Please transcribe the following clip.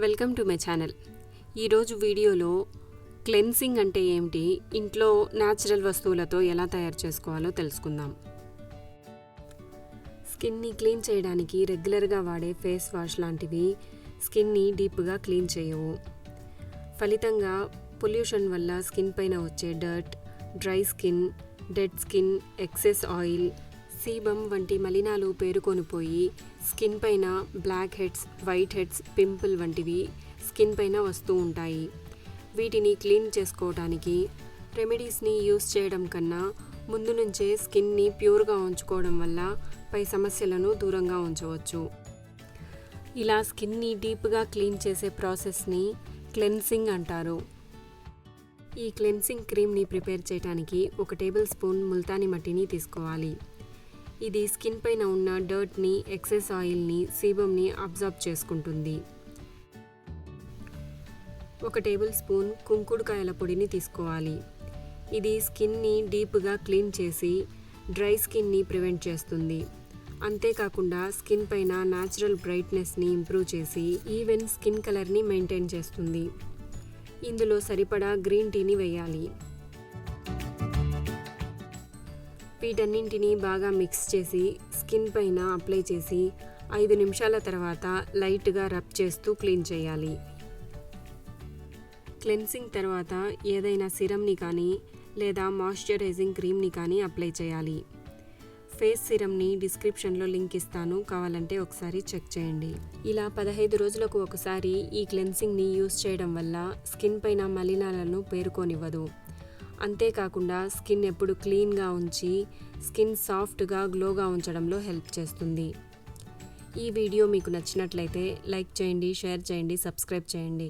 Welcome to my channel. ఈరోజు వీడియోలో cleansing అంటే ఏమిటి, ఇంట్లో న్యాచురల్ వస్తువులతో ఎలా తయారు చేసుకోవాలో తెలుసుకుందాం. స్కిన్ని క్లీన్ చేయడానికి రెగ్యులర్గా వాడే ఫేస్ వాష్ లాంటివి స్కిన్ని డీప్గా క్లీన్ చేయవు. ఫలితంగా పొల్యూషన్ వల్ల స్కిన్ పైన వచ్చే dirt, dry skin, dead skin, excess oil, sebum వంటి మలినాలు పేరుకొనిపోయి స్కిన్ పైన blackheads, whiteheads, pimple వంటివి స్కిన్ పైన వస్తూ ఉంటాయి. వీటిని క్లీన్ చేసుకోవడానికి రెమెడీస్ని యూస్ చేయడం కన్నా ముందు నుంచే స్కిన్ని ప్యూర్గా ఉంచుకోవడం వల్ల పై సమస్యలను దూరంగా ఉంచవచ్చు. ఇలా స్కిన్ని డీప్గా క్లీన్ చేసే ప్రాసెస్ని క్లెన్సింగ్ అంటారు. ఈ క్లెన్సింగ్ క్రీమ్ని ప్రిపేర్ చేయడానికి 1 టేబుల్ స్పూన్ ముల్తానీ మట్టిని తీసుకోవాలి. ఇది స్కిన్ పైన ఉన్న డర్ట్ని, ఎక్సెస్ ఆయిల్ని, సీబమ్ని అబ్జార్బ్ చేసుకుంటుంది. 1 టేబుల్ స్పూన్ కుంకుడుకాయల పొడిని తీసుకోవాలి. ఇది స్కిన్ని డీప్గా క్లీన్ చేసి డ్రై స్కిన్ని ప్రివెంట్ చేస్తుంది. అంతేకాకుండా స్కిన్ పైన న్యాచురల్ బ్రైట్నెస్ని ఇంప్రూవ్ చేసి ఈవెన్ స్కిన్ కలర్ని మెయింటైన్ చేస్తుంది. ఇందులో సరిపడా గ్రీన్ టీని వేయాలి. వీటన్నింటినీ బాగా మిక్స్ చేసి స్కిన్ పైన అప్లై చేసి 5 నిమిషాల తర్వాత లైట్గా రబ్ చేస్తూ క్లీన్ చేయాలి. క్లెన్సింగ్ తర్వాత ఏదైనా సిరమ్ని కానీ లేదా మాయిశ్చరైజింగ్ క్రీమ్ని కానీ అప్లై చేయాలి. ఫేస్ సిరమ్ని డిస్క్రిప్షన్లో లింక్ ఇస్తాను, కావాలంటే ఒకసారి చెక్ చేయండి. ఇలా 15 రోజులకు ఒకసారి ఈ క్లెన్సింగ్ని యూస్ చేయడం వల్ల స్కిన్ పైన మలినాలను పేరుకోనివ్వదు. అంతేకాకుండా స్కిన్ ఎప్పుడు క్లీన్గా ఉంచి స్కిన్ సాఫ్ట్గా, గ్లోగా ఉంచడంలో హెల్ప్ చేస్తుంది. ఈ వీడియో మీకు నచ్చినట్లయితే లైక్ చేయండి, షేర్ చేయండి, సబ్స్క్రైబ్ చేయండి.